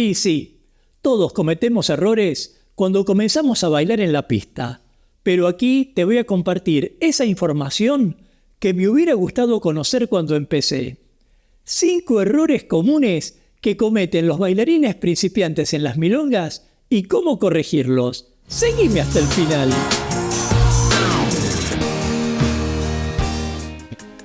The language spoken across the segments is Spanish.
Y sí, todos cometemos errores cuando comenzamos a bailar en la pista, pero aquí te voy a compartir esa información que me hubiera gustado conocer cuando empecé. 5 errores comunes que cometen los bailarines principiantes en las milongas y cómo corregirlos. Seguime hasta el final.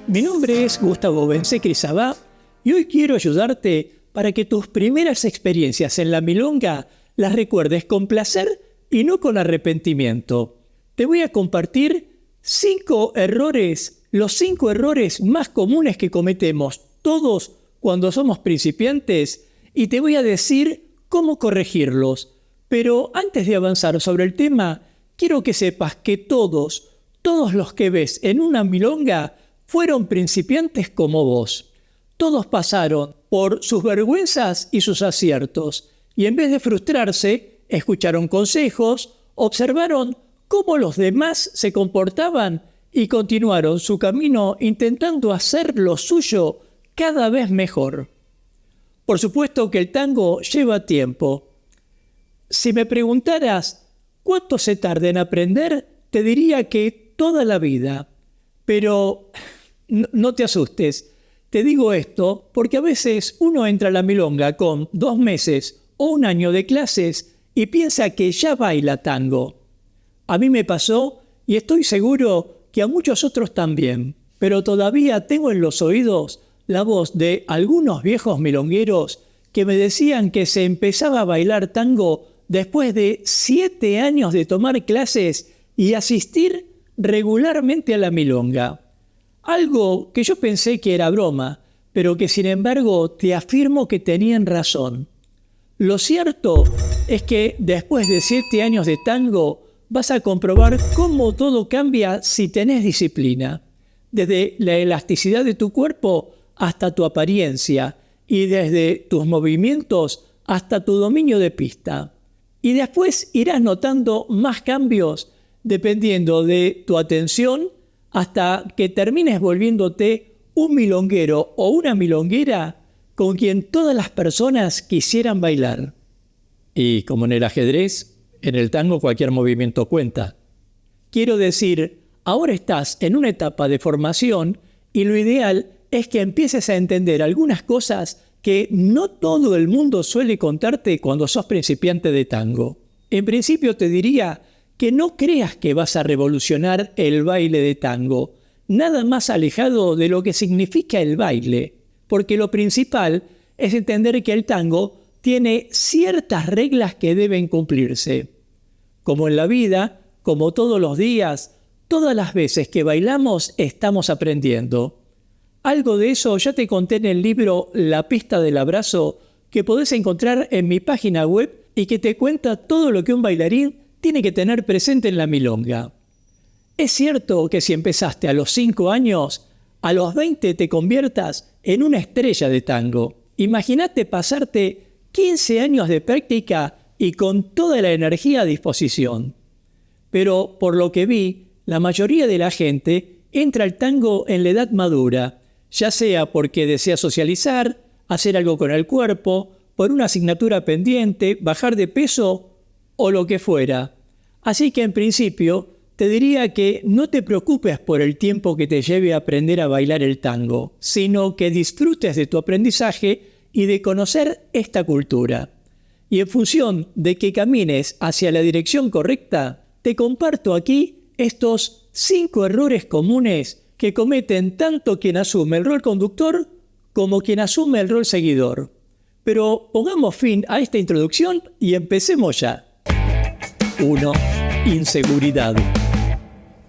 Mi nombre es Gustavo Bensé-Crisabá y hoy quiero ayudarte para que tus primeras experiencias en la milonga las recuerdes con placer y no con arrepentimiento. Te voy a compartir 5 errores, los 5 errores más comunes que cometemos todos cuando somos principiantes y te voy a decir cómo corregirlos. Pero antes de avanzar sobre el tema, quiero que sepas que todos los que ves en una milonga fueron principiantes como vos. Todos pasaron por sus vergüenzas y sus aciertos, y en vez de frustrarse, escucharon consejos, observaron cómo los demás se comportaban y continuaron su camino intentando hacer lo suyo cada vez mejor. Por supuesto que el tango lleva tiempo. Si me preguntaras cuánto se tarda en aprender, te diría que toda la vida. Pero no te asustes. Te digo esto porque a veces uno entra a la milonga con 2 meses o 1 año de clases y piensa que ya baila tango. A mí me pasó y estoy seguro que a muchos otros también, pero todavía tengo en los oídos la voz de algunos viejos milongueros que me decían que se empezaba a bailar tango después de 7 años de tomar clases y asistir regularmente a la milonga. Algo que yo pensé que era broma, pero que sin embargo te afirmo que tenían razón. Lo cierto es que después de 7 años de tango vas a comprobar cómo todo cambia si tenés disciplina. Desde la elasticidad de tu cuerpo hasta tu apariencia y desde tus movimientos hasta tu dominio de pista. Y después irás notando más cambios dependiendo de tu atención hasta que termines volviéndote un milonguero o una milonguera con quien todas las personas quisieran bailar. Y como en el ajedrez, en el tango cualquier movimiento cuenta. Quiero decir, ahora estás en una etapa de formación y lo ideal es que empieces a entender algunas cosas que no todo el mundo suele contarte cuando sos principiante de tango. En principio te diría que no creas que vas a revolucionar el baile de tango, nada más alejado de lo que significa el baile, porque lo principal es entender que el tango tiene ciertas reglas que deben cumplirse. Como en la vida, como todos los días, todas las veces que bailamos estamos aprendiendo. Algo de eso ya te conté en el libro La pista del abrazo, que podés encontrar en mi página web y que te cuenta todo lo que un bailarín tiene que tener presente en la milonga. Es cierto que si empezaste a los 5 años, a los 20 te conviertas en una estrella de tango. Imagínate pasarte 15 años de práctica y con toda la energía a disposición. Pero por lo que vi, la mayoría de la gente entra al tango en la edad madura, ya sea porque desea socializar, hacer algo con el cuerpo, por una asignatura pendiente, bajar de peso o lo que fuera. Así que en principio te diría que no te preocupes por el tiempo que te lleve a aprender a bailar el tango, sino que disfrutes de tu aprendizaje y de conocer esta cultura. Y en función de que camines hacia la dirección correcta, te comparto aquí estos 5 errores comunes que cometen tanto quien asume el rol conductor como quien asume el rol seguidor. Pero pongamos fin a esta introducción y empecemos ya. 1. Inseguridad.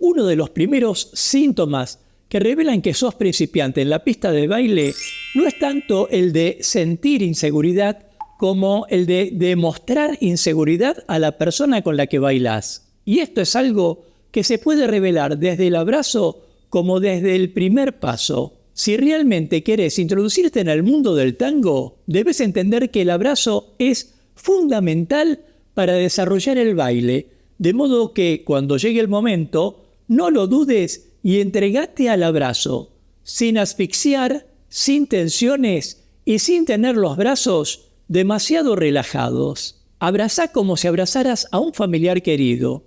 Uno de los primeros síntomas que revelan que sos principiante en la pista de baile no es tanto el de sentir inseguridad como el de demostrar inseguridad a la persona con la que bailás. Y esto es algo que se puede revelar desde el abrazo como desde el primer paso. Si realmente querés introducirte en el mundo del tango, debes entender que el abrazo es fundamental para desarrollar el baile, de modo que cuando llegue el momento, no lo dudes y entregate al abrazo, sin asfixiar, sin tensiones y sin tener los brazos demasiado relajados. Abrazá como si abrazaras a un familiar querido.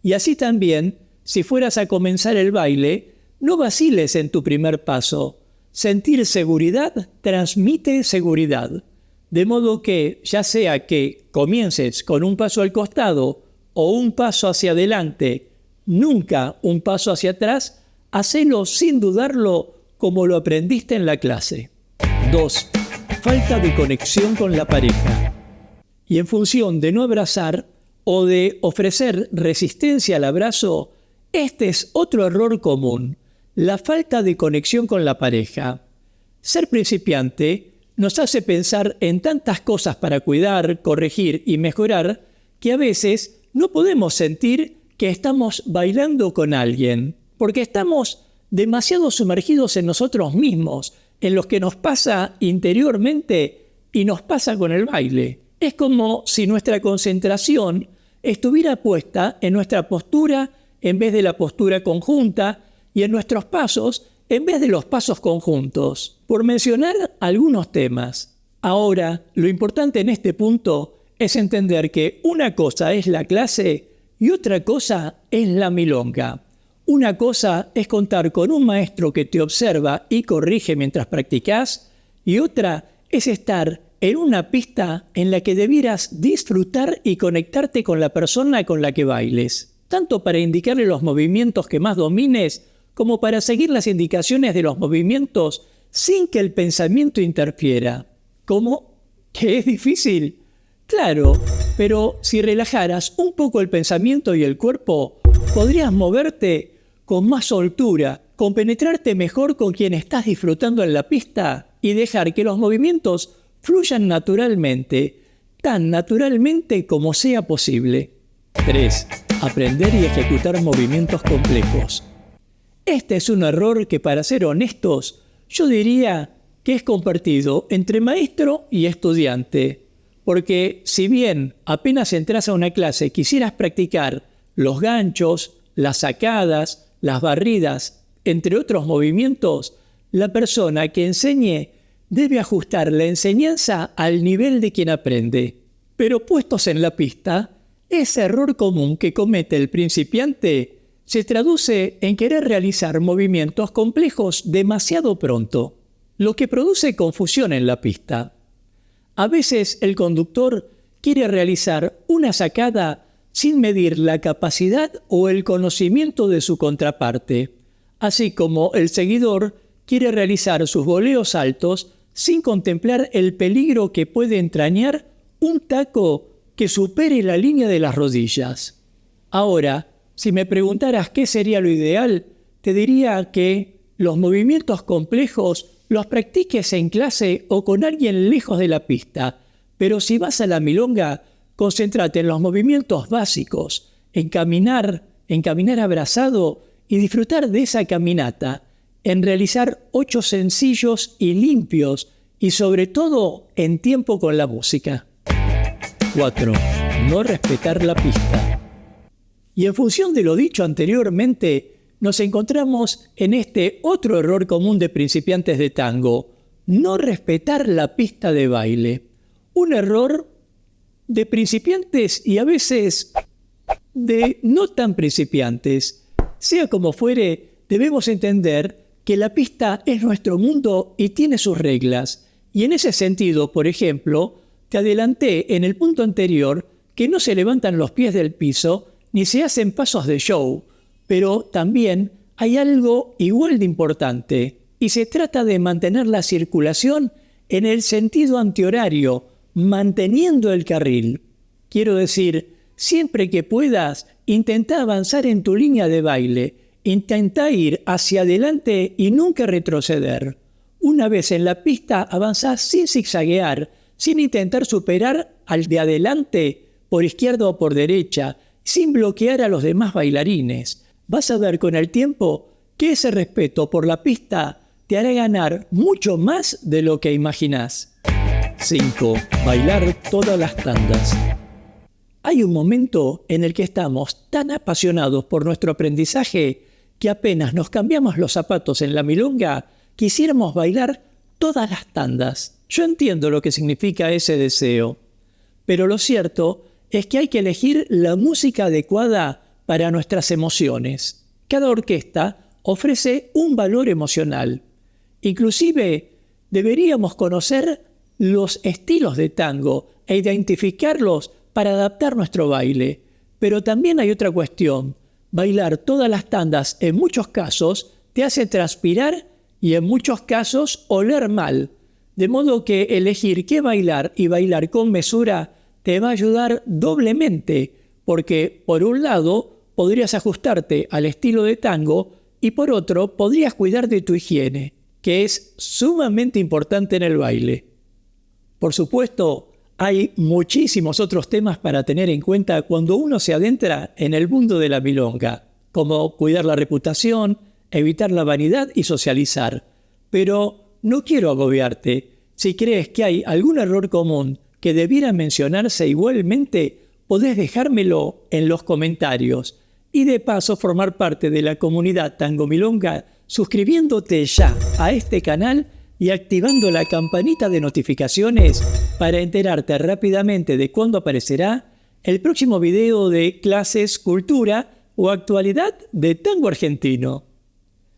Y así también, si fueras a comenzar el baile, no vaciles en tu primer paso. Sentir seguridad transmite seguridad. De modo que, ya sea que comiences con un paso al costado o un paso hacia adelante, nunca un paso hacia atrás, hacelo sin dudarlo como lo aprendiste en la clase. 2. Falta de conexión con la pareja. Y en función de no abrazar o de ofrecer resistencia al abrazo, este es otro error común, la falta de conexión con la pareja. Ser principiante nos hace pensar en tantas cosas para cuidar, corregir y mejorar que a veces no podemos sentir que estamos bailando con alguien, porque estamos demasiado sumergidos en nosotros mismos, en lo que nos pasa interiormente y nos pasa con el baile. Es como si nuestra concentración estuviera puesta en nuestra postura en vez de la postura conjunta y en nuestros pasos en vez de los pasos conjuntos, por mencionar algunos temas. Ahora, lo importante en este punto es entender que una cosa es la clase y otra cosa es la milonga. Una cosa es contar con un maestro que te observa y corrige mientras practicas, y otra es estar en una pista en la que debieras disfrutar y conectarte con la persona con la que bailes, tanto para indicarle los movimientos que más domines, como para seguir las indicaciones de los movimientos sin que el pensamiento interfiera. ¿Cómo? ¿Que es difícil? Claro, pero si relajaras un poco el pensamiento y el cuerpo, podrías moverte con más soltura, compenetrarte mejor con quien estás disfrutando en la pista y dejar que los movimientos fluyan naturalmente, tan naturalmente como sea posible. 3. Aprender y ejecutar movimientos complejos. Este es un error que, para ser honestos, yo diría que es compartido entre maestro y estudiante. Porque si bien apenas entras a una clase quisieras practicar los ganchos, las sacadas, las barridas, entre otros movimientos, la persona que enseñe debe ajustar la enseñanza al nivel de quien aprende. Pero puestos en la pista, ese error común que comete el principiante se traduce en querer realizar movimientos complejos demasiado pronto, lo que produce confusión en la pista. A veces el conductor quiere realizar una sacada sin medir la capacidad o el conocimiento de su contraparte, así como el seguidor quiere realizar sus voleos altos sin contemplar el peligro que puede entrañar un taco que supere la línea de las rodillas. Ahora, si me preguntaras qué sería lo ideal, te diría que los movimientos complejos los practiques en clase o con alguien lejos de la pista, pero si vas a la milonga, concéntrate en los movimientos básicos, en caminar abrazado y disfrutar de esa caminata, en realizar 8 sencillos y limpios y sobre todo en tiempo con la música. 4. No respetar la pista. Y en función de lo dicho anteriormente, nos encontramos en este otro error común de principiantes de tango: no respetar la pista de baile. Un error de principiantes y a veces de no tan principiantes. Sea como fuere, debemos entender que la pista es nuestro mundo y tiene sus reglas. Y en ese sentido, por ejemplo, te adelanté en el punto anterior que no se levantan los pies del piso ni se hacen pasos de show, pero también hay algo igual de importante, y se trata de mantener la circulación en el sentido antihorario, manteniendo el carril. Quiero decir, siempre que puedas, intenta avanzar en tu línea de baile, intenta ir hacia adelante y nunca retroceder. Una vez en la pista, avanza sin zigzaguear, sin intentar superar al de adelante por izquierda o por derecha, sin bloquear a los demás bailarines. Vas a ver con el tiempo que ese respeto por la pista te hará ganar mucho más de lo que imaginás. 5. Bailar todas las tandas. Hay un momento en el que estamos tan apasionados por nuestro aprendizaje que apenas nos cambiamos los zapatos en la milonga, quisiéramos bailar todas las tandas. Yo entiendo lo que significa ese deseo, pero lo cierto es que hay que elegir la música adecuada para nuestras emociones. Cada orquesta ofrece un valor emocional. Inclusive, deberíamos conocer los estilos de tango e identificarlos para adaptar nuestro baile. Pero también hay otra cuestión. Bailar todas las tandas en muchos casos te hace transpirar y en muchos casos oler mal. De modo que elegir qué bailar y bailar con mesura te va a ayudar doblemente, porque por un lado podrías ajustarte al estilo de tango y por otro podrías cuidar de tu higiene, que es sumamente importante en el baile. Por supuesto, hay muchísimos otros temas para tener en cuenta cuando uno se adentra en el mundo de la milonga, como cuidar la reputación, evitar la vanidad y socializar. Pero no quiero agobiarte. Si crees que hay algún error común que debiera mencionarse igualmente, podés dejármelo en los comentarios. Y de paso formar parte de la comunidad Tango Milonga suscribiéndote ya a este canal y activando la campanita de notificaciones para enterarte rápidamente de cuándo aparecerá el próximo video de clases, cultura o actualidad de tango argentino.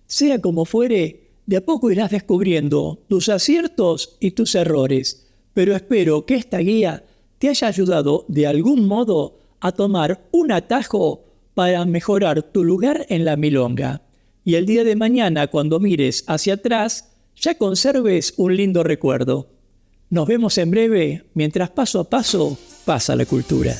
Sea como fuere, de a poco irás descubriendo tus aciertos y tus errores, pero espero que esta guía te haya ayudado de algún modo a tomar un atajo para mejorar tu lugar en la milonga. Y el día de mañana, cuando mires hacia atrás, ya conserves un lindo recuerdo. Nos vemos en breve, mientras paso a paso pasa la cultura.